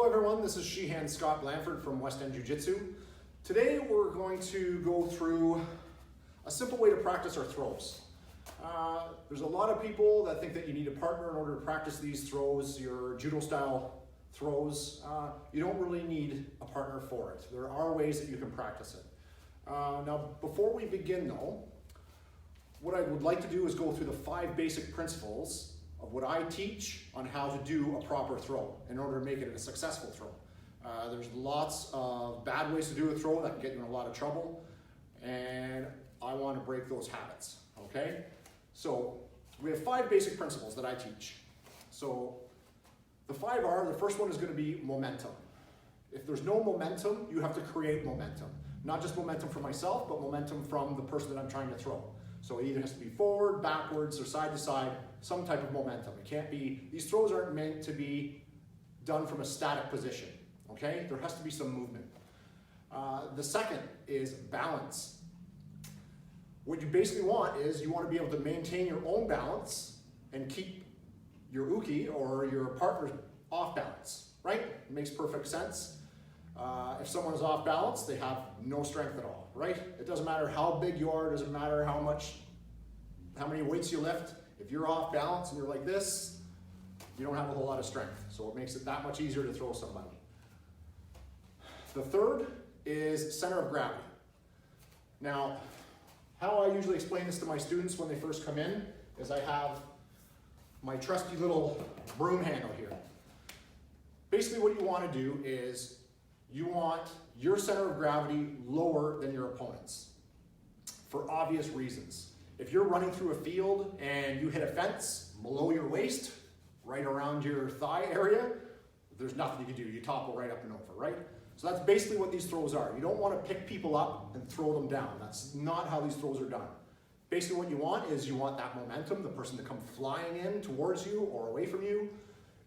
everyone, this is Sheehan Scott Blanford from West End Jiu-Jitsu. Today we're going to go through a simple way to practice our throws. There's a lot of people that think that you need a partner in order to practice these throws, your judo style throws. You don't really need a partner for it. There are ways that you can practice it. Now before we begin though, what I would like to do is go through the 5 basic principles of what I teach on how to do a proper throw in order to make it a successful throw. There's lots of bad ways to do a throw that can get you in a lot of trouble, and I want to break those habits, okay? So we have 5 basic principles that I teach. So the 5 are, the first one is going to be momentum. If there's no momentum, you have to create momentum. Not just momentum for myself, but momentum from the person that I'm trying to throw. So it either has to be forward, backwards, or side to side, some type of momentum. It can't be, these throws aren't meant to be done from a static position, okay? There has to be some movement. The second is balance. What you basically want is you want to be able to maintain your own balance and keep your uke or your partner off balance, right? It makes perfect sense. If someone is off balance, they have no strength at all, right? It doesn't matter how big you are, it doesn't matter how many weights you lift. If you're off balance and you're like this, you don't have a whole lot of strength. So it makes it that much easier to throw somebody. The third is center of gravity. Now, how I usually explain this to my students when they first come in is I have my trusty little broom handle here. Basically what you want to do is you want your center of gravity lower than your opponent's for obvious reasons. If you're running through a field and you hit a fence below your waist, right around your thigh area, there's nothing you can do. You topple right up and over, right? So that's basically what these throws are. You don't want to pick people up and throw them down. That's not how these throws are done. Basically what you want is you want that momentum, the person to come flying in towards you or away from you.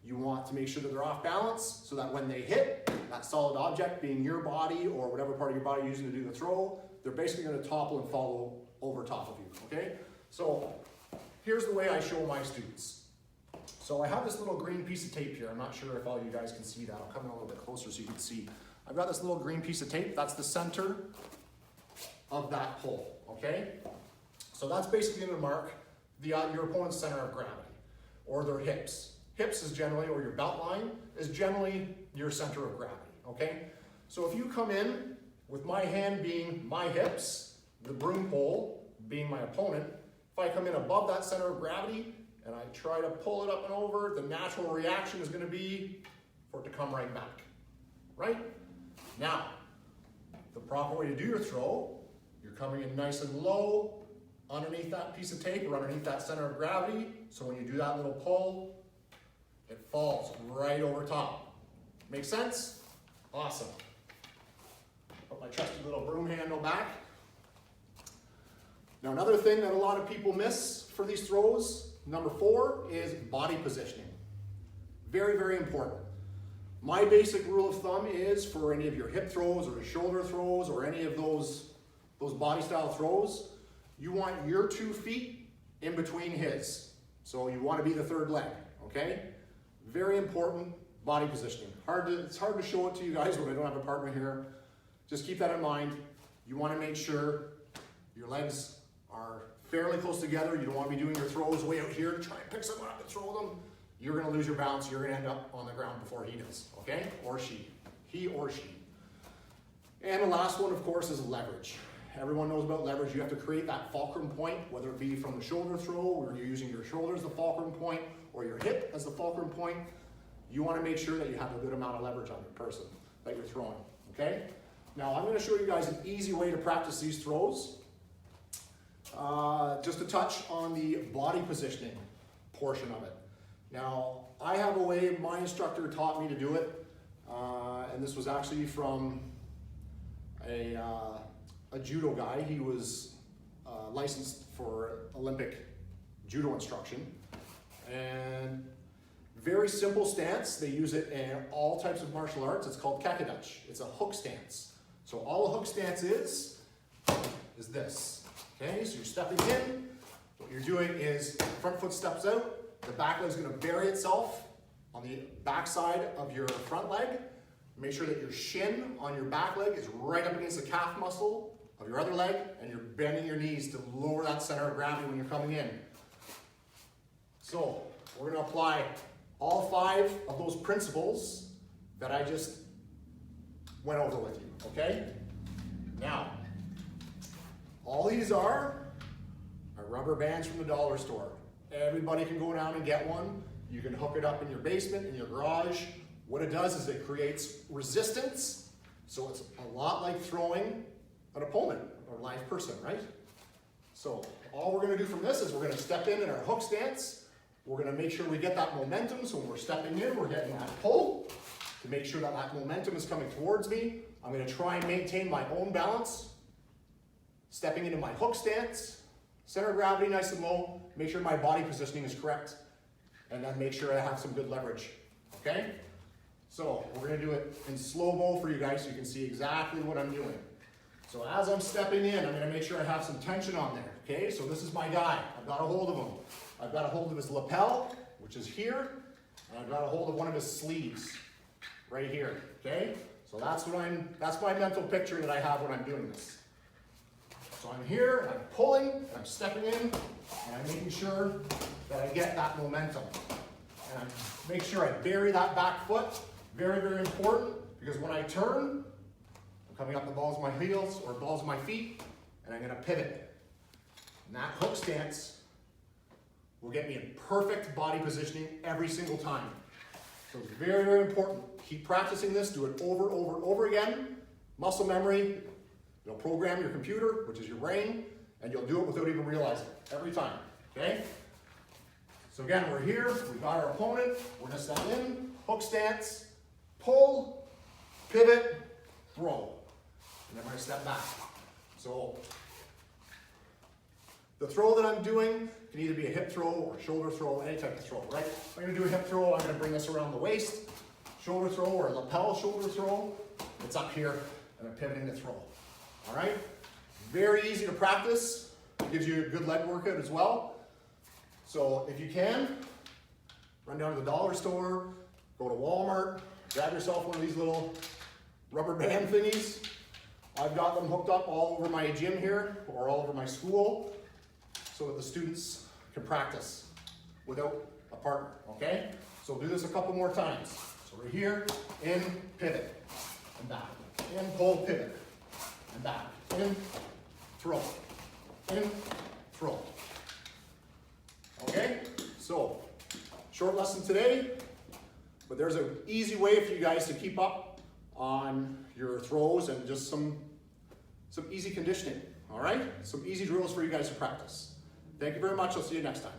You want to make sure that they're off balance so that when they hit that solid object, being your body or whatever part of your body you're using to do the throw, they're basically going to topple and follow over top of you, okay? So here's the way I show my students. So I have this little green piece of tape here. I'm not sure if all you guys can see that. I'll come in a little bit closer so you can see. I've got this little green piece of tape. That's the center of that pole, okay? So that's basically going to mark your opponent's center of gravity or their hips. Hips is generally, or your belt line, is generally your center of gravity, okay? So if you come in with my hand being my hips, the broom pole being my opponent, if I come in above that center of gravity and I try to pull it up and over, the natural reaction is going to be for it to come right back, right? Now, the proper way to do your throw, you're coming in nice and low underneath that piece of tape or underneath that center of gravity, so when you do that little pull, it falls right over top. Make sense? Awesome. Put my trusty little broom handle back. Now another thing that a lot of people miss for these throws, number 4, is body positioning. Very, very important. My basic rule of thumb is for any of your hip throws or shoulder throws or any of those body style throws, you want your 2 feet in between his. So you want to be the third leg, okay? Very important body positioning. It's hard to show it to you guys when I don't have a partner here. Just keep that in mind. You want to make sure your legs are fairly close together. You don't want to be doing your throws way out here to try and pick someone up and throw them. You're going to lose your balance. You're going to end up on the ground before he does, okay? Or she. He or she. And the last one, of course, is leverage. Everyone knows about leverage. You have to create that fulcrum point, whether it be from the shoulder throw, where you're using your shoulder as the fulcrum point, or your hip as the fulcrum point. You want to make sure that you have a good amount of leverage on your person that you're throwing, okay? Now, I'm going to show you guys an easy way to practice these throws. Just to touch on the body positioning portion of it. Now, I have a way my instructor taught me to do it, and this was actually from a judo guy. He was licensed for Olympic judo instruction, and very simple stance. They use it in all types of martial arts. It's called kekidachi. It's a hook stance. So all a hook stance is this. Okay, so you're stepping in. What you're doing is front foot steps out. The back leg is going to bury itself on the back side of your front leg. Make sure that your shin on your back leg is right up against the calf muscle of your other leg, and you're bending your knees to lower that center of gravity when you're coming in. So we're going to apply all 5 of those principles that I just went over with you, okay? Now, all these are rubber bands from the dollar store. Everybody can go down and get one. You can hook it up in your basement, in your garage. What it does is it creates resistance, so it's a lot like throwing an opponent or a live person, right? So all we're going to do from this is we're going to step in our hook stance. We're going to make sure we get that momentum, so when we're stepping in, we're getting that pull to make sure that that momentum is coming towards me. I'm going to try and maintain my own balance, stepping into my hook stance, center of gravity nice and low, make sure my body positioning is correct, and then make sure I have some good leverage, okay? So we're going to do it in slow-mo for you guys so you can see exactly what I'm doing. So as I'm stepping in, I'm going to make sure I have some tension on there, okay? So this is my guy. I've got a hold of him. I've got a hold of his lapel, which is here, and I've got a hold of one of his sleeves right here, okay? So that's my mental picture that I have when I'm doing this. So I'm here, and I'm pulling, and I'm stepping in, and I'm making sure that I get that momentum. And I make sure I bury that back foot, very, very important, because when I turn, I'm coming up the balls of my heels or balls of my feet, and I'm going to pivot. And that hook stance will get me in perfect body positioning every single time. So it's very, very important. Keep practicing this, do it over again. Muscle memory. You'll program your computer, which is your brain, and you'll do it without even realizing it, every time, okay? So again, we're here, we've got our opponent, we're gonna step in, hook stance, pull, pivot, throw, and then we're gonna step back. So the throw that I'm doing can either be a hip throw or shoulder throw, any type of throw, right? If I'm gonna do a hip throw, I'm gonna bring this around the waist, shoulder throw or lapel shoulder throw, it's up here, and I'm pivoting the throw. All right, very easy to practice. Gives you a good leg workout as well. So if you can, run down to the dollar store, go to Walmart, grab yourself one of these little rubber band thingies. I've got them hooked up all over my gym here or all over my school so that the students can practice without a partner, okay? So do this a couple more times. So we're here, in, pivot, and back. In, pull, pivot. And back, in, throw, in, throw. Okay, so short lesson today, but there's an easy way for you guys to keep up on your throws and just some easy conditioning, all right? Some easy drills for you guys to practice. Thank you very much. I'll see you next time.